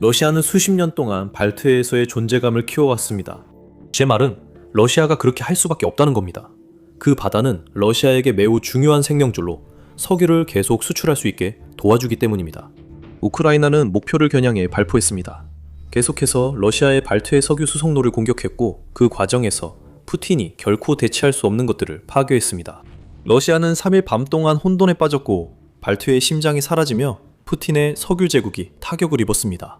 러시아는 수십 년 동안 발트해에서의 존재감을 키워왔습니다. 제 말은 러시아가 그렇게 할 수밖에 없다는 겁니다. 그 바다는 러시아에게 매우 중요한 생명줄로 석유를 계속 수출할 수 있게 도와주기 때문입니다. 우크라이나는 목표를 겨냥해 발포했습니다. 계속해서 러시아의 발트해 석유 수송로를 공격했고 그 과정에서 푸틴이 결코 대체할 수 없는 것들을 파괴했습니다. 러시아는 3일 밤 동안 혼돈에 빠졌고 발트해의 심장이 사라지며 푸틴의 석유 제국이 타격을 입었습니다.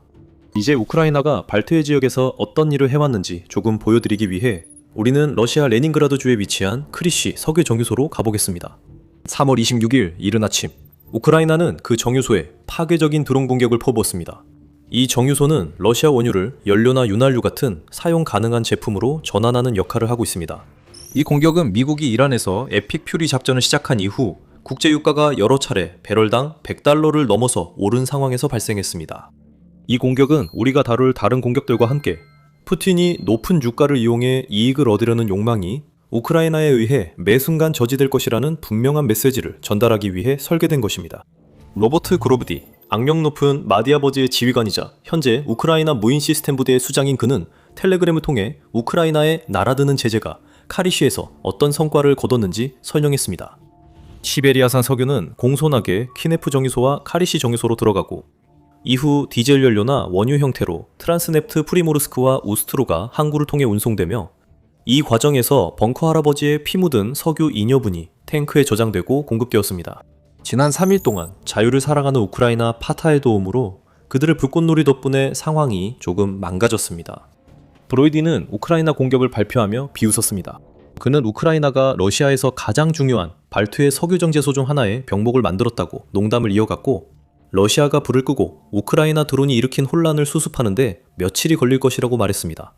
이제 우크라이나가 발트해 지역에서 어떤 일을 해왔는지 조금 보여드리기 위해 우리는 러시아 레닌그라드주에 위치한 크리시 석유 정유소로 가보겠습니다. 3월 26일 이른 아침, 우크라이나는 그 정유소에 파괴적인 드론 공격을 퍼부었습니다. 이 정유소는 러시아 원유를 연료나 윤활유 같은 사용 가능한 제품으로 전환하는 역할을 하고 있습니다. 이 공격은 미국이 이란에서 에픽 퓨리 작전을 시작한 이후 국제유가가 여러 차례 배럴당 100달러를 넘어서 오른 상황에서 발생했습니다. 이 공격은 우리가 다룰 다른 공격들과 함께 푸틴이 높은 유가를 이용해 이익을 얻으려는 욕망이 우크라이나에 의해 매 순간 저지될 것이라는 분명한 메시지를 전달하기 위해 설계된 것입니다. 로버트 그로브디, 악명 높은 마디아버즈의 지휘관이자 현재 우크라이나 무인 시스템 부대의 수장인 그는 텔레그램을 통해 우크라이나의 날아드는 제재가 카리시에서 어떤 성과를 거뒀는지 설명했습니다. 시베리아산 석유는 공손하게 키네프 정유소와 카리시 정유소로 들어가고 이후 디젤 연료나 원유 형태로 트란스넵트 프리모르스크와 우스트로가 항구를 통해 운송되며 이 과정에서 벙커 할아버지의 피 묻은 석유 잉여분이 탱크에 저장되고 공급되었습니다. 지난 3일 동안 자유를 사랑하는 우크라이나 파타의 도움으로 그들의 불꽃놀이 덕분에 상황이 조금 망가졌습니다. 브로이디는 우크라이나 공격을 발표하며 비웃었습니다. 그는 우크라이나가 러시아에서 가장 중요한 발트해 석유 정제소 중 하나에 병목을 만들었다고 농담을 이어갔고 러시아가 불을 끄고 우크라이나 드론이 일으킨 혼란을 수습하는데 며칠이 걸릴 것이라고 말했습니다.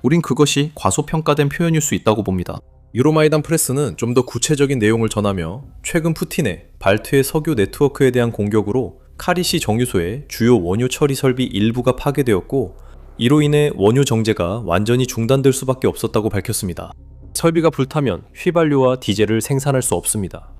우린 그것이 과소평가된 표현일 수 있다고 봅니다. 유로마이단 프레스는 좀 더 구체적인 내용을 전하며 최근 푸틴의 발트해 석유 네트워크에 대한 공격으로 카리시 정유소의 주요 원유 처리 설비 일부가 파괴되었고 이로 인해 원유 정제가 완전히 중단될 수밖에 없었다고 밝혔습니다. 설비가 불타면 휘발유와 디젤을 생산할 수 없습니다.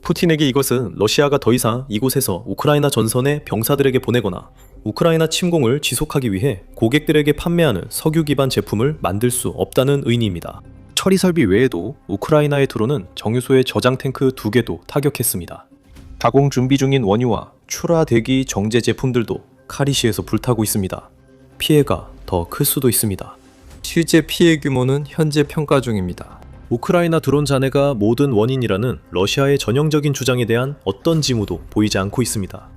푸틴에게 이것은 러시아가 더 이상 이곳에서 우크라이나 전선에 병사들에게 보내거나 우크라이나 침공을 지속하기 위해 고객들에게 판매하는 석유 기반 제품을 만들 수 없다는 의미입니다. 처리 설비 외에도 우크라이나의 드론은 정유소의 저장 탱크 2개도 타격했습니다. 가공 준비 중인 원유와 출하 대기 정제 제품들도 카리시에서 불타고 있습니다. 피해가 더 클 수도 있습니다. 실제 피해 규모는 현재 평가 중입니다. 우크라이나 드론 잔해가 모든 원인이라는 러시아의 전형적인 주장에 대한 어떤 징후도 보이지 않고 있습니다.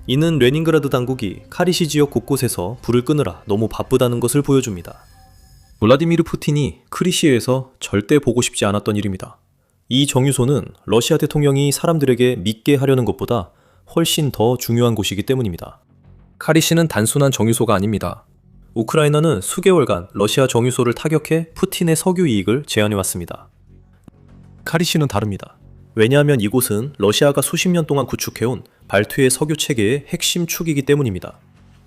이는 레닌그라드 당국이 카리시 지역 곳곳에서 불을 끄느라 너무 바쁘다는 것을 보여줍니다. 블라디미르 푸틴이 크리시에서 절대 보고 싶지 않았던 일입니다. 이 정유소는 러시아 대통령이 사람들에게 믿게 하려는 것보다 훨씬 더 중요한 곳이기 때문입니다. 카리시는 단순한 정유소가 아닙니다. 우크라이나는 수개월간 러시아 정유소를 타격해 푸틴의 석유 이익을 제한해왔습니다. 카리시는 다릅니다. 왜냐하면 이곳은 러시아가 수십 년 동안 구축해온 발트해 석유 체계의 핵심 축이기 때문입니다.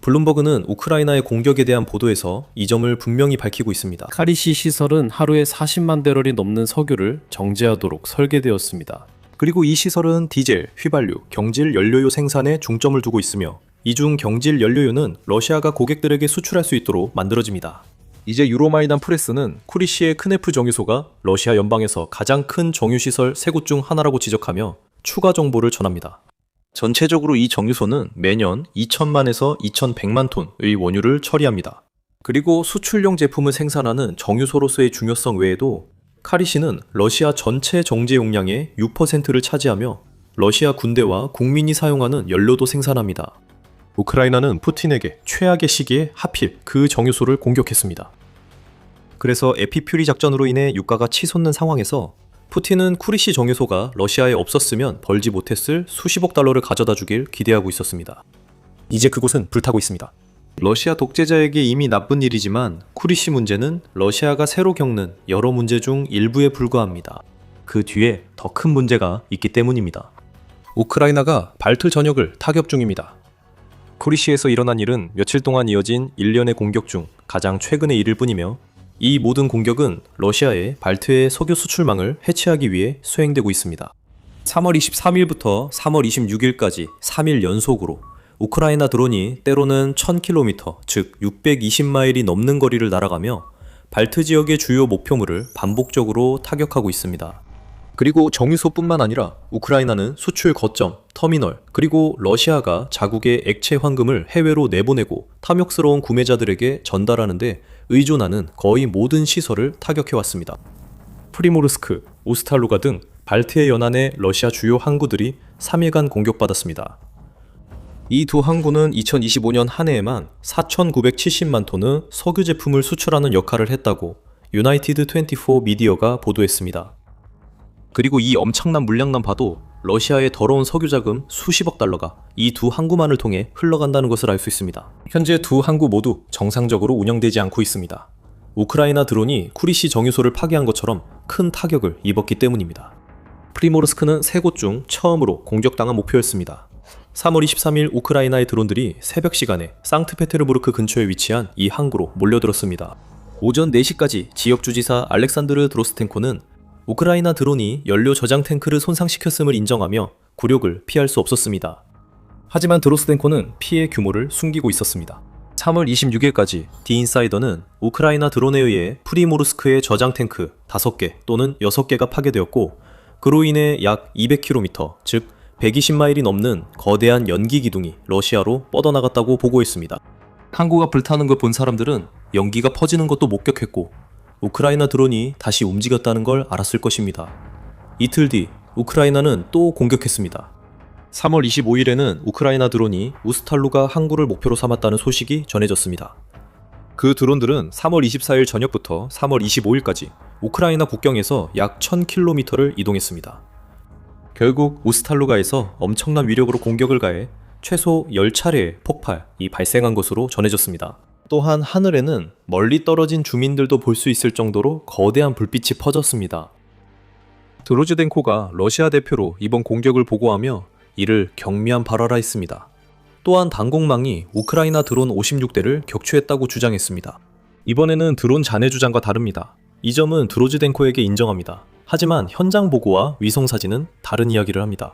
블룸버그는 우크라이나의 공격에 대한 보도에서 이 점을 분명히 밝히고 있습니다. 카리시 시설은 하루에 40만 배럴이 넘는 석유를 정제하도록 설계되었습니다. 그리고 이 시설은 디젤, 휘발유, 경질 연료유 생산에 중점을 두고 있으며 이 중 경질 연료유는 러시아가 고객들에게 수출할 수 있도록 만들어집니다. 이제 유로마이단 프레스는 쿠리시의 크네프 정유소가 러시아 연방에서 가장 큰 정유시설 3곳 중 하나라고 지적하며 추가 정보를 전합니다. 전체적으로 이 정유소는 매년 2,000만에서 2,100만 톤의 원유를 처리합니다. 그리고 수출용 제품을 생산하는 정유소로서의 중요성 외에도 카리시는 러시아 전체 정제 용량의 6%를 차지하며 러시아 군대와 국민이 사용하는 연료도 생산합니다. 우크라이나는 푸틴에게 최악의 시기에 하필 그 정유소를 공격했습니다. 그래서 에피퓨리 작전으로 인해 유가가 치솟는 상황에서 푸틴은 쿠리시 정유소가 러시아에 없었으면 벌지 못했을 수십억 달러를 가져다 주길 기대하고 있었습니다. 이제 그곳은 불타고 있습니다. 러시아 독재자에게 이미 나쁜 일이지만 쿠리시 문제는 러시아가 새로 겪는 여러 문제 중 일부에 불과합니다. 그 뒤에 더 큰 문제가 있기 때문입니다. 우크라이나가 발트 전역을 타격 중입니다. 쿠리시에서 일어난 일은 며칠 동안 이어진 일련의 공격 중 가장 최근의 일일 뿐이며 이 모든 공격은 러시아의 발트해 석유 수출망을 해체하기 위해 수행되고 있습니다. 3월 23일부터 3월 26일까지 3일 연속으로 우크라이나 드론이 때로는 1000km, 즉 620마일이 넘는 거리를 날아가며 발트 지역의 주요 목표물을 반복적으로 타격하고 있습니다. 그리고 정유소뿐만 아니라 우크라이나는 수출 거점, 터미널, 그리고 러시아가 자국의 액체 황금을 해외로 내보내고 탐욕스러운 구매자들에게 전달하는데 의존하는 거의 모든 시설을 타격해왔습니다. 프리모르스크, 우스탈루가 등 발트해 연안의 러시아 주요 항구들이 3일간 공격받았습니다. 이 두 항구는 2025년 한 해에만 4,970만 톤의 석유 제품을 수출하는 역할을 했다고 유나이티드 24 미디어가 보도했습니다. 그리고 이 엄청난 물량만 봐도 러시아의 더러운 석유 자금 수십억 달러가 이 두 항구만을 통해 흘러간다는 것을 알 수 있습니다. 현재 두 항구 모두 정상적으로 운영되지 않고 있습니다. 우크라이나 드론이 쿠리시 정유소를 파괴한 것처럼 큰 타격을 입었기 때문입니다. 프리모르스크는 세 곳 중 처음으로 공격당한 목표였습니다. 3월 23일 우크라이나의 드론들이 새벽 시간에 상트페테르부르크 근처에 위치한 이 항구로 몰려들었습니다. 오전 4시까지 지역 주지사 알렉산드르 드로스텐코는 우크라이나 드론이 연료 저장 탱크를 손상시켰음을 인정하며 굴욕을 피할 수 없었습니다. 하지만 드로스텐코는 피해 규모를 숨기고 있었습니다. 3월 26일까지 디인사이더는 우크라이나 드론에 의해 프리모르스크의 저장 탱크 5개 또는 6개가 파괴되었고 그로 인해 약 200km, 즉 120마일이 넘는 거대한 연기 기둥이 러시아로 뻗어나갔다고 보고했습니다. 항구가 불타는 걸 본 사람들은 연기가 퍼지는 것도 목격했고 우크라이나 드론이 다시 움직였다는 걸 알았을 것입니다. 이틀 뒤 우크라이나는 또 공격했습니다. 3월 25일에는 우크라이나 드론이 우스탈루가 항구를 목표로 삼았다는 소식이 전해졌습니다. 그 드론들은 3월 24일 저녁부터 3월 25일까지 우크라이나 국경에서 약 1000km를 이동했습니다. 결국 우스탈루가에서 엄청난 위력으로 공격을 가해 최소 10차례의 폭발이 발생한 것으로 전해졌습니다. 또한 하늘에는 멀리 떨어진 주민들도 볼 수 있을 정도로 거대한 불빛이 퍼졌습니다. 드로즈덴코가 러시아 대표로 이번 공격을 보고하며 이를 경미한 발화라 했습니다. 또한 당공망이 우크라이나 드론 56대를 격추했다고 주장했습니다. 이번에는 드론 잔해 주장과 다릅니다. 이 점은 드로즈덴코에게 인정합니다. 하지만 현장 보고와 위성사진은 다른 이야기를 합니다.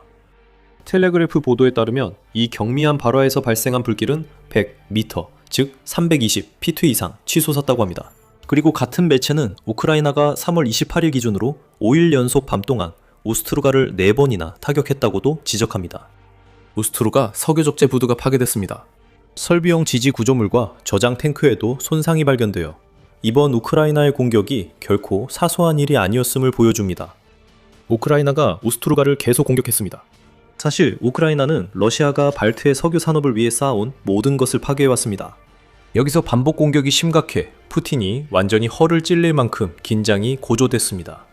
텔레그래프 보도에 따르면 이 경미한 발화에서 발생한 불길은 100m, 즉 320 피트 이상 치솟았다고 합니다. 그리고 같은 매체는 우크라이나가 3월 28일 기준으로 5일 연속 밤 동안 우스트루가를 4번이나 타격했다고도 지적합니다. 우스트루가 석유 적재 부두가 파괴됐습니다. 설비용 지지 구조물과 저장 탱크에도 손상이 발견되어 이번 우크라이나의 공격이 결코 사소한 일이 아니었음을 보여줍니다. 우크라이나가 우스트루가를 계속 공격했습니다. 사실 우크라이나는 러시아가 발트의 석유 산업을 위해 쌓아온 모든 것을 파괴해왔습니다. 여기서 반복 공격이 심각해 푸틴이 완전히 허를 찔릴 만큼 긴장이 고조됐습니다.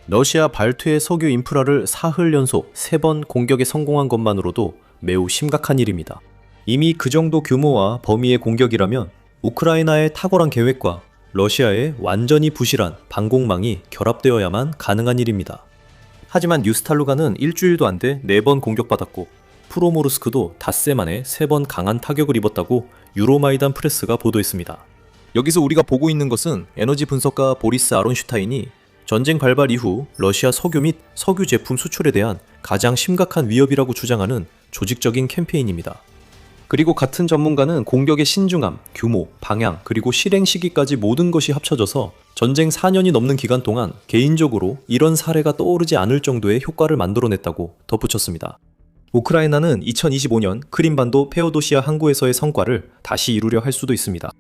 러시아 발트의 석유 인프라를 사흘 연속 3번 공격에 성공한 것만으로도 매우 심각한 일입니다. 이미 그 정도 규모와 범위의 공격이라면 우크라이나의 탁월한 계획과 러시아의 완전히 부실한 방공망이 결합되어야만 가능한 일입니다. 하지만 뉴스탈루가는 일주일도 안 돼 4번 공격받았고 프로모르스크도 닷새 만에 3번 강한 타격을 입었다고 유로마이단 프레스가 보도했습니다. 여기서 우리가 보고 있는 것은 에너지 분석가 보리스 아론슈타인이 전쟁 발발 이후 러시아 석유 및 석유 제품 수출에 대한 가장 심각한 위협이라고 주장하는 조직적인 캠페인입니다. 그리고 같은 전문가는 공격의 신중함, 규모, 방향, 그리고 실행 시기까지 모든 것이 합쳐져서 전쟁 4년이 넘는 기간 동안 개인적으로 이런 사례가 떠오르지 않을 정도의 효과를 만들어냈다고 덧붙였습니다. 우크라이나는 2025년 크림반도 페오도시아 항구에서의 성과를 다시 이루려 할 수도 있습니다.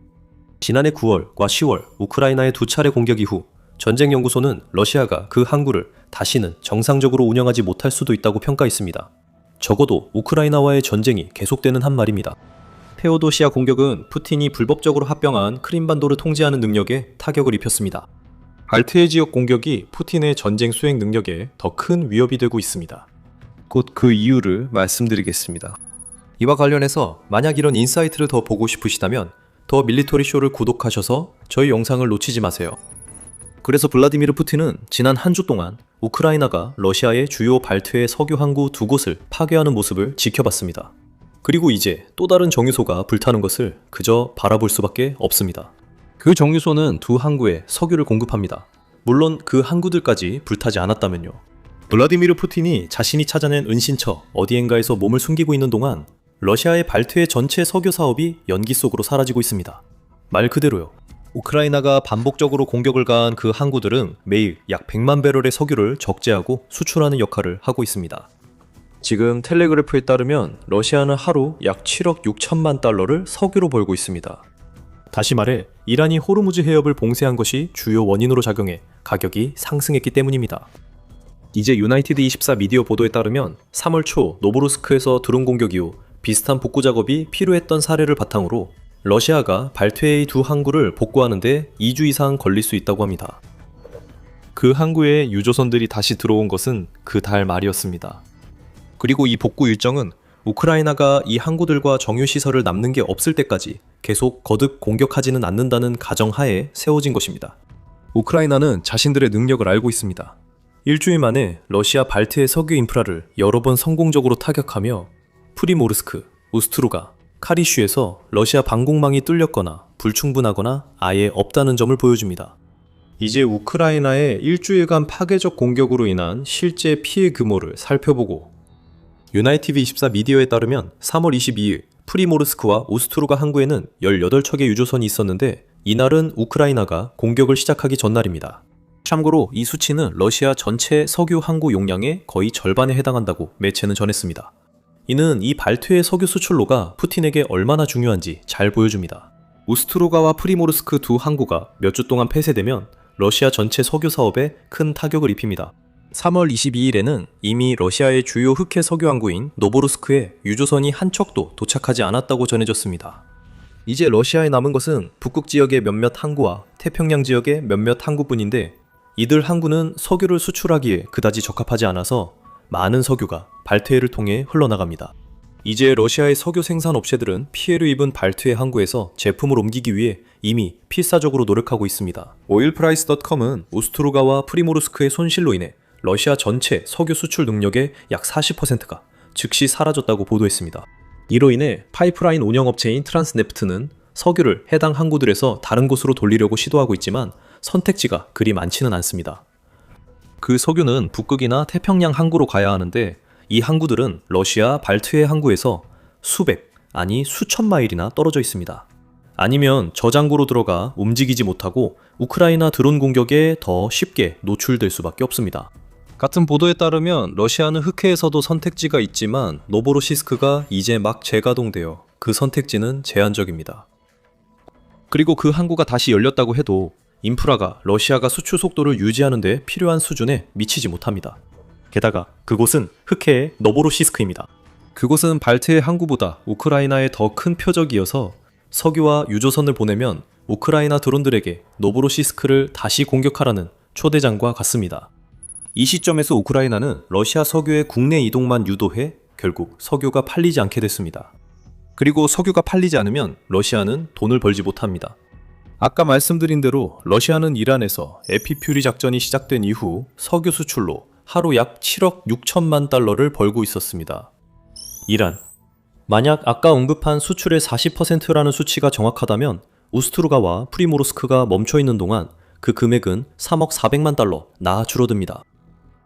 지난해 9월과 10월 우크라이나의 2차례 공격 이후 전쟁연구소는 러시아가 그 항구를 다시는 정상적으로 운영하지 못할 수도 있다고 평가했습니다. 적어도 우크라이나와의 전쟁이 계속되는 한 말입니다. 페오도시아 공격은 푸틴이 불법적으로 합병한 크림반도를 통제하는 능력에 타격을 입혔습니다. 발트해 지역 공격이 푸틴의 전쟁 수행 능력에 더 큰 위협이 되고 있습니다. 곧 그 이유를 말씀드리겠습니다. 이와 관련해서 만약 이런 인사이트를 더 보고 싶으시다면 더 밀리터리 쇼를 구독하셔서 저희 영상을 놓치지 마세요. 그래서 블라디미르 푸틴은 지난 한 주 동안 우크라이나가 러시아의 주요 발트해 석유 항구 2곳을 파괴하는 모습을 지켜봤습니다. 그리고 이제 또 다른 정유소가 불타는 것을 그저 바라볼 수밖에 없습니다. 그 정유소는 두 항구에 석유를 공급합니다. 물론 그 항구들까지 불타지 않았다면요. 블라디미르 푸틴이 자신이 찾아낸 은신처 어디엔가에서 몸을 숨기고 있는 동안 러시아의 발트해 전체 석유 사업이 연기 속으로 사라지고 있습니다. 말 그대로요. 우크라이나가 반복적으로 공격을 가한 그 항구들은 매일 약 100만 배럴의 석유를 적재하고 수출하는 역할을 하고 있습니다. 지금 텔레그래프에 따르면 러시아는 하루 약 7억 6천만 달러를 석유로 벌고 있습니다. 다시 말해 이란이 호르무즈 해협을 봉쇄한 것이 주요 원인으로 작용해 가격이 상승했기 때문입니다. 이제 유나이티드 24 미디어 보도에 따르면 3월 초 노보로스크에서 드론 공격 이후 비슷한 복구 작업이 필요했던 사례를 바탕으로 러시아가 발트해의 두 항구를 복구하는 데 2주 이상 걸릴 수 있다고 합니다. 그 항구에 유조선들이 다시 들어온 것은 그 달 말이었습니다. 그리고 이 복구 일정은 우크라이나가 이 항구들과 정유시설을 남는 게 없을 때까지 계속 거듭 공격하지는 않는다는 가정하에 세워진 것입니다. 우크라이나는 자신들의 능력을 알고 있습니다. 일주일 만에 러시아 발트해 석유 인프라를 여러 번 성공적으로 타격하며 프리모르스크, 우스트루가, 카리슈에서 러시아 방공망이 뚫렸거나 불충분하거나 아예 없다는 점을 보여줍니다. 이제 우크라이나의 일주일간 파괴적 공격으로 인한 실제 피해 규모를 살펴보고 유나이티드 24 미디어에 따르면 3월 22일 프리모르스크와 우스트루가 항구에는 18척의 유조선이 있었는데 이날은 우크라이나가 공격을 시작하기 전날입니다. 참고로 이 수치는 러시아 전체 석유 항구 용량의 거의 절반에 해당한다고 매체는 전했습니다. 이는 이 발트해 석유 수출로가 푸틴에게 얼마나 중요한지 잘 보여줍니다. 우스트루가와 프리모르스크 두 항구가 몇 주 동안 폐쇄되면 러시아 전체 석유 사업에 큰 타격을 입힙니다. 3월 22일에는 이미 러시아의 주요 흑해 석유 항구인 노보루스크에 유조선이 한 척도 도착하지 않았다고 전해졌습니다. 이제 러시아에 남은 것은 북극 지역의 몇몇 항구와 태평양 지역의 몇몇 항구뿐인데 이들 항구는 석유를 수출하기에 그다지 적합하지 않아서 많은 석유가 발트해를 통해 흘러나갑니다. 이제 러시아의 석유 생산 업체들은 피해를 입은 발트해 항구에서 제품을 옮기기 위해 이미 필사적으로 노력하고 있습니다. 오일프라이스.com은 우스트루가와 프리모르스크의 손실로 인해 러시아 전체 석유 수출 능력의 약 40%가 즉시 사라졌다고 보도했습니다. 이로 인해 파이프라인 운영업체인 트란스네프트는 석유를 해당 항구들에서 다른 곳으로 돌리려고 시도하고 있지만 선택지가 그리 많지는 않습니다. 그 석유는 북극이나 태평양 항구로 가야 하는데 이 항구들은 러시아 발트해 항구에서 수백, 아니 수천 마일이나 떨어져 있습니다. 아니면 저장고로 들어가 움직이지 못하고 우크라이나 드론 공격에 더 쉽게 노출될 수밖에 없습니다. 같은 보도에 따르면 러시아는 흑해에서도 선택지가 있지만 노보로시스크가 이제 막 재가동되어 그 선택지는 제한적입니다. 그리고 그 항구가 다시 열렸다고 해도 인프라가 러시아가 수출 속도를 유지하는 데 필요한 수준에 미치지 못합니다. 게다가 그곳은 흑해의 노보로시스크입니다. 그곳은 발트해 항구보다 우크라이나의 더 큰 표적이어서 석유와 유조선을 보내면 우크라이나 드론들에게 노보로시스크를 다시 공격하라는 초대장과 같습니다. 이 시점에서 우크라이나는 러시아 석유의 국내 이동만 유도해 결국 석유가 팔리지 않게 됐습니다. 그리고 석유가 팔리지 않으면 러시아는 돈을 벌지 못합니다. 아까 말씀드린 대로 러시아는 이란에서 에피퓨리 작전이 시작된 이후 석유 수출로 하루 약 7억 6천만 달러를 벌고 있었습니다. 이란. 만약 아까 언급한 수출의 40%라는 수치가 정확하다면 우스트루가와 프리모르스크가 멈춰있는 동안 그 금액은 3억 4백만 달러 나 줄어듭니다.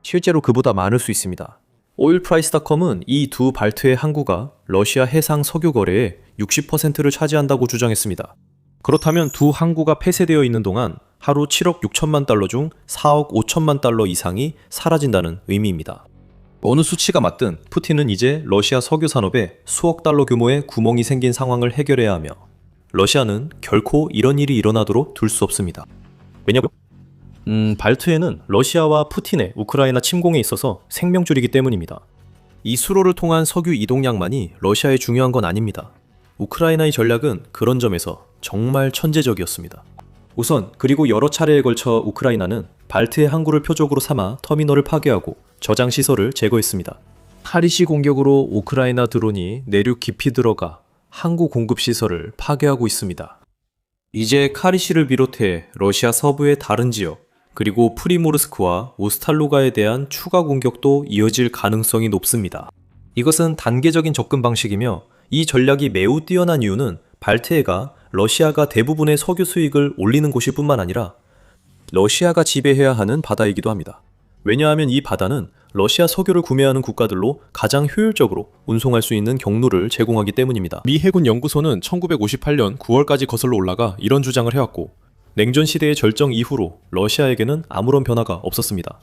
실제로 그보다 많을 수 있습니다. 오일프라이스.com은 이 두 발트해 항구가 러시아 해상 석유 거래의 60%를 차지한다고 주장했습니다. 그렇다면 두 항구가 폐쇄되어 있는 동안 하루 7억 6천만 달러 중 4억 5천만 달러 이상이 사라진다는 의미입니다. 어느 수치가 맞든 푸틴은 이제 러시아 석유 산업에 수억 달러 규모의 구멍이 생긴 상황을 해결해야 하며 러시아는 결코 이런 일이 일어나도록 둘 수 없습니다. 왜냐고요? 발트해는 러시아와 푸틴의 우크라이나 침공에 있어서 생명줄이기 때문입니다. 이 수로를 통한 석유 이동량만이 러시아에 중요한 건 아닙니다. 우크라이나의 전략은 그런 점에서 정말 천재적이었습니다. 우선 그리고 여러 차례에 걸쳐 우크라이나는 발트해 항구를 표적으로 삼아 터미널을 파괴하고 저장 시설을 제거했습니다. 카리시 공격으로 우크라이나 드론이 내륙 깊이 들어가 항구 공급 시설을 파괴하고 있습니다. 이제 카리시를 비롯해 러시아 서부의 다른 지역 그리고 프리모르스크와 오스탈루가에 대한 추가 공격도 이어질 가능성이 높습니다. 이것은 단계적인 접근 방식이며 이 전략이 매우 뛰어난 이유는 발트해가 러시아가 대부분의 석유 수익을 올리는 곳일 뿐만 아니라 러시아가 지배해야 하는 바다이기도 합니다. 왜냐하면 이 바다는 러시아 석유를 구매하는 국가들로 가장 효율적으로 운송할 수 있는 경로를 제공하기 때문입니다. 미 해군 연구소는 1958년 9월까지 거슬러 올라가 이런 주장을 해왔고, 냉전 시대의 절정 이후로 러시아에게는 아무런 변화가 없었습니다.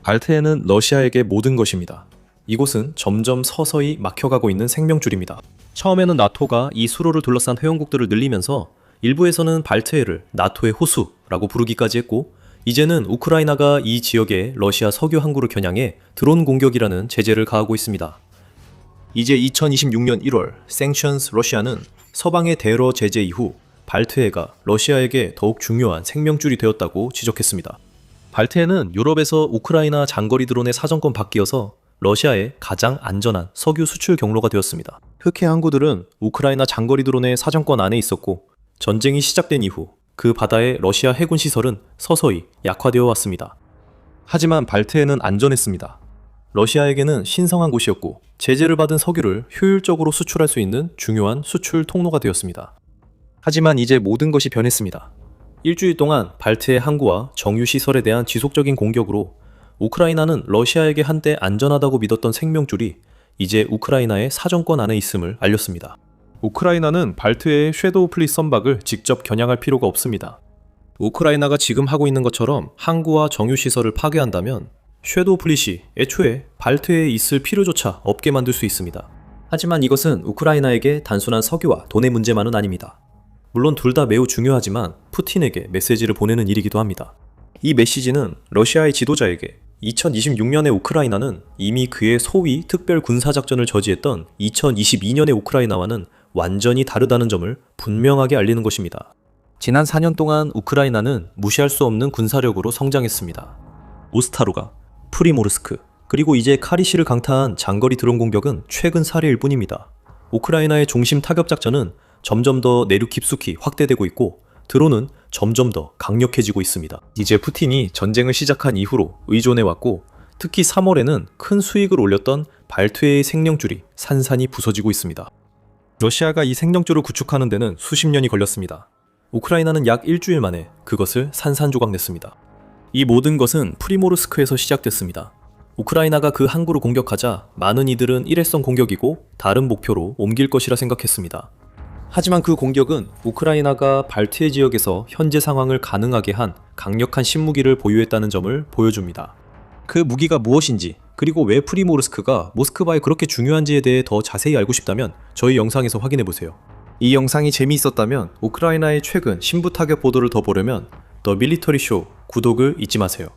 발트해는 러시아에게 모든 것입니다. 이곳은 점점 서서히 막혀가고 있는 생명줄입니다. 처음에는 나토가 이 수로를 둘러싼 회원국들을 늘리면서 일부에서는 발트해를 나토의 호수라고 부르기까지 했고, 이제는 우크라이나가 이 지역에 러시아 석유 항구를 겨냥해 드론 공격이라는 제재를 가하고 있습니다. 이제 2026년 1월 Sanctions 러시아는 서방의 대러 제재 이후 발트해가 러시아에게 더욱 중요한 생명줄이 되었다고 지적했습니다. 발트해는 유럽에서 우크라이나 장거리 드론의 사정권 받기여서 러시아의 가장 안전한 석유 수출 경로가 되었습니다. 흑해 항구들은 우크라이나 장거리 드론의 사정권 안에 있었고, 전쟁이 시작된 이후 그 바다의 러시아 해군 시설은 서서히 약화되어 왔습니다. 하지만 발트해는 안전했습니다. 러시아에게는 신성한 곳이었고, 제재를 받은 석유를 효율적으로 수출할 수 있는 중요한 수출 통로가 되었습니다. 하지만 이제 모든 것이 변했습니다. 일주일 동안 발트해 항구와 정유 시설에 대한 지속적인 공격으로 우크라이나는 러시아에게 한때 안전하다고 믿었던 생명줄이 이제 우크라이나의 사정권 안에 있음을 알렸습니다. 우크라이나는 발트해의 섀도우 플릿 선박을 직접 겨냥할 필요가 없습니다. 우크라이나가 지금 하고 있는 것처럼 항구와 정유 시설을 파괴한다면 섀도우 플릿이 애초에 발트해에 있을 필요조차 없게 만들 수 있습니다. 하지만 이것은 우크라이나에게 단순한 석유와 돈의 문제만은 아닙니다. 물론 둘 다 매우 중요하지만 푸틴에게 메시지를 보내는 일이기도 합니다. 이 메시지는 러시아의 지도자에게 2026년의 우크라이나는 이미 그의 소위 특별 군사작전을 저지했던 2022년의 우크라이나와는 완전히 다르다는 점을 분명하게 알리는 것입니다. 지난 4년 동안 우크라이나는 무시할 수 없는 군사력으로 성장했습니다. 오스타루가, 프리모르스크, 그리고 이제 카리시를 강타한 장거리 드론 공격은 최근 사례일 뿐입니다. 우크라이나의 중심 타격 작전은 점점 더 내륙 깊숙이 확대되고 있고, 드론은 점점 더 강력해지고 있습니다. 이제 푸틴이 전쟁을 시작한 이후로 의존해왔고, 특히 3월에는 큰 수익을 올렸던 발트해의 생명줄이 산산이 부서지고 있습니다. 러시아가 이 생명줄을 구축하는 데는 수십 년이 걸렸습니다. 우크라이나는 약 일주일 만에 그것을 산산조각냈습니다. 이 모든 것은 프리모르스크에서 시작됐습니다. 우크라이나가 그 항구를 공격하자 많은 이들은 일회성 공격이고 다른 목표로 옮길 것이라 생각했습니다. 하지만 그 공격은 우크라이나가 발트해 지역에서 현재 상황을 가능하게 한 강력한 신무기를 보유했다는 점을 보여줍니다. 그 무기가 무엇인지, 그리고 왜 프리모르스크가 모스크바에 그렇게 중요한지에 대해 더 자세히 알고 싶다면 저희 영상에서 확인해보세요. 이 영상이 재미있었다면 우크라이나의 최근 신부 타격 보도를 더 보려면 더 밀리터리 쇼 구독을 잊지 마세요.